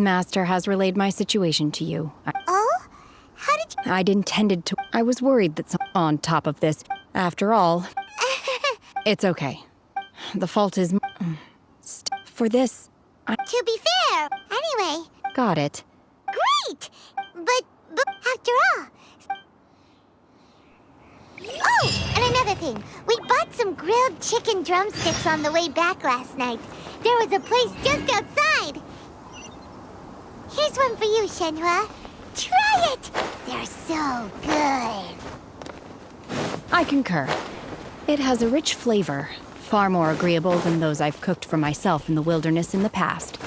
Master has relayed my situation to you. Oh? How did you... I'd intended to. I was worried that on top of this. After all, it's okay. The fault is for this. To be fair, anyway. Got it. Great! But after all... Oh, and another thing. We bought some grilled chicken drumsticks on the way back last night. There was a place just outside. Here's one for you, Shenhua. Try it! They're so good. I concur. It has a rich flavor, far more agreeable than those I've cooked for myself in the wilderness in the past.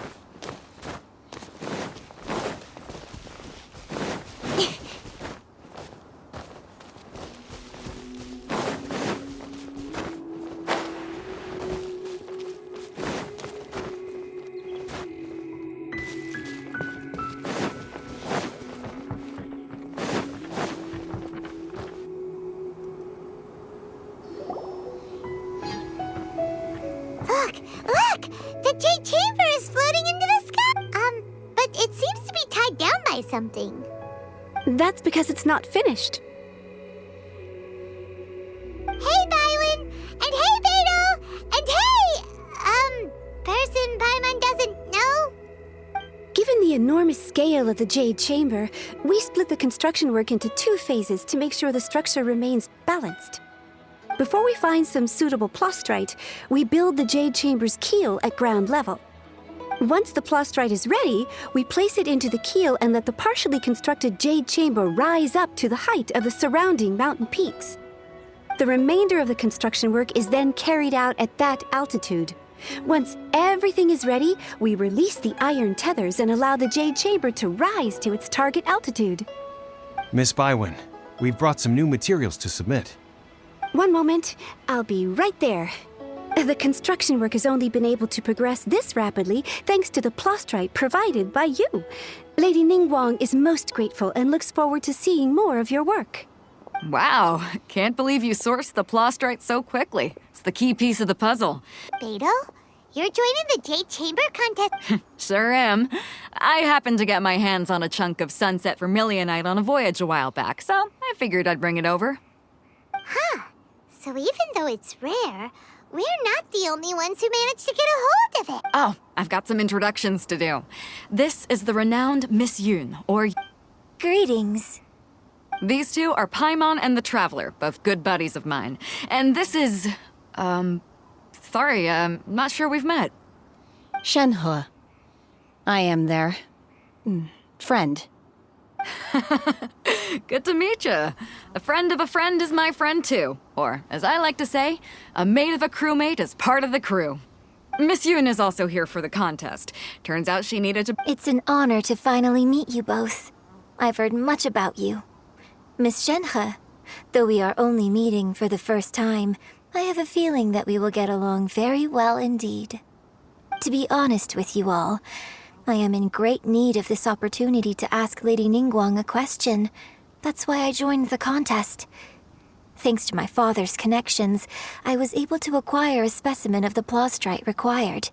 Look! The Jade Chamber is floating into the sky! But it seems to be tied down by something. That's because it's not finished. Hey, Bywin! And hey, Beidou! And hey! Person Paimon doesn't know? Given the enormous scale of the Jade Chamber, we split the construction work into 2 phases to make sure the structure remains balanced. Before we find some suitable plastrite, we build the Jade Chamber's keel at ground level. Once the plastrite is ready, we place it into the keel and let the partially constructed Jade Chamber rise up to the height of the surrounding mountain peaks. The remainder of the construction work is then carried out at that altitude. Once everything is ready, we release the iron tethers and allow the Jade Chamber to rise to its target altitude. Miss Bywin, we've brought some new materials to submit. One moment, I'll be right there. The construction work has only been able to progress this rapidly thanks to the plastrite provided by you. Lady Ningguang is most grateful and looks forward to seeing more of your work. Wow, can't believe you sourced the plastrite so quickly. It's the key piece of the puzzle. Beidou? You're joining the Jade Chamber contest? Sure am. I happened to get my hands on a chunk of sunset vermilionite on a voyage a while back, so I figured I'd bring it over. Huh. So even though it's rare, we're not the only ones who managed to get a hold of it. Oh, I've got some introductions to do. This is the renowned Miss Yoon, or... Greetings. These two are Paimon and the Traveler, both good buddies of mine. And this is... Sorry, not sure we've met. Shenhua. I am their... friend. Good to meet you. A friend of a friend is my friend too. Or, as I like to say, a mate of a crewmate is part of the crew. Miss Yoon is also here for the contest. Turns out she needed to... It's an honor to finally meet you both. I've heard much about you. Miss Shenhe, though we are only meeting for the first time, I have a feeling that we will get along very well indeed. To be honest with you all, I am in great need of this opportunity to ask Lady Ningguang a question. That's why I joined the contest. Thanks to my father's connections, I was able to acquire a specimen of the plastrite required.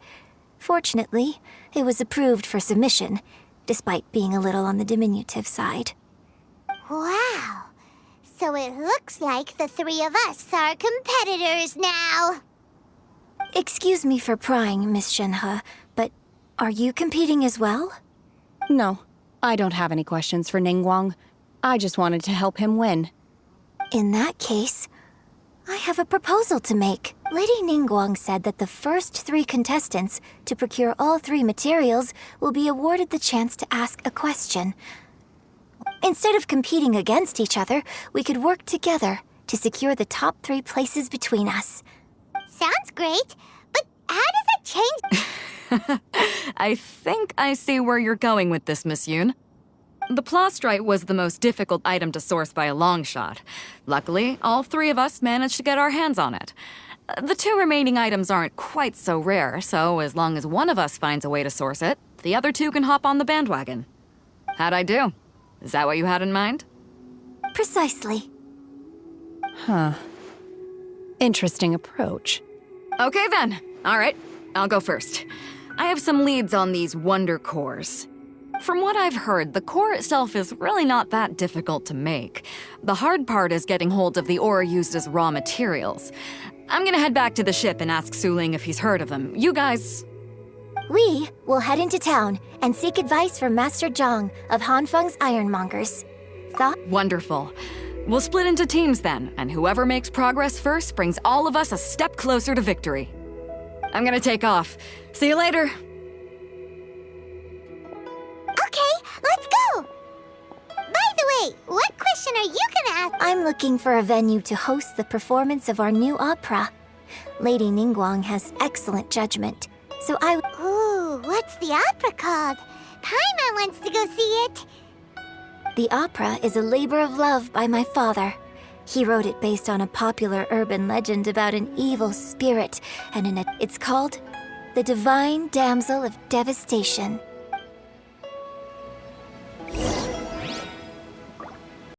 Fortunately, it was approved for submission, despite being a little on the diminutive side. Wow. So it looks like the 3 of us are competitors now. Excuse me for prying, Miss Shenhe, but are you competing as well? No, I don't have any questions for Ningguang. I just wanted to help him win. In that case, I have a proposal to make. Lady Ningguang said that the first 3 contestants to procure all 3 materials will be awarded the chance to ask a question. Instead of competing against each other, we could work together to secure the top 3 places between us. Sounds great, but how does it change? I think I see where you're going with this, Miss Yoon. The plastrite was the most difficult item to source by a long shot. Luckily, all 3 of us managed to get our hands on it. The 2 remaining items aren't quite so rare, so as long as one of us finds a way to source it, the other 2 can hop on the bandwagon. How'd I do? Is that what you had in mind? Precisely. Huh. Interesting approach. Okay then. All right, I'll go first. I have some leads on these wonder cores. From what I've heard, the core itself is really not that difficult to make. The hard part is getting hold of the ore used as raw materials. I'm gonna head back to the ship and ask Su Ling if he's heard of him. You guys... We will head into town and seek advice from Master Zhang of Hanfeng's Ironmongers. Thought? Wonderful. We'll split into teams then, and whoever makes progress first brings all of us a step closer to victory. I'm gonna take off. See you later. Okay, let's go! By the way, what question are you gonna ask? I'm looking for a venue to host the performance of our new opera. Lady Ningguang has excellent judgment, so Ooh, what's the opera called? Paimon wants to go see it. The opera is a labor of love by my father. He wrote it based on a popular urban legend about an evil spirit, and it's called The Divine Damsel of Devastation.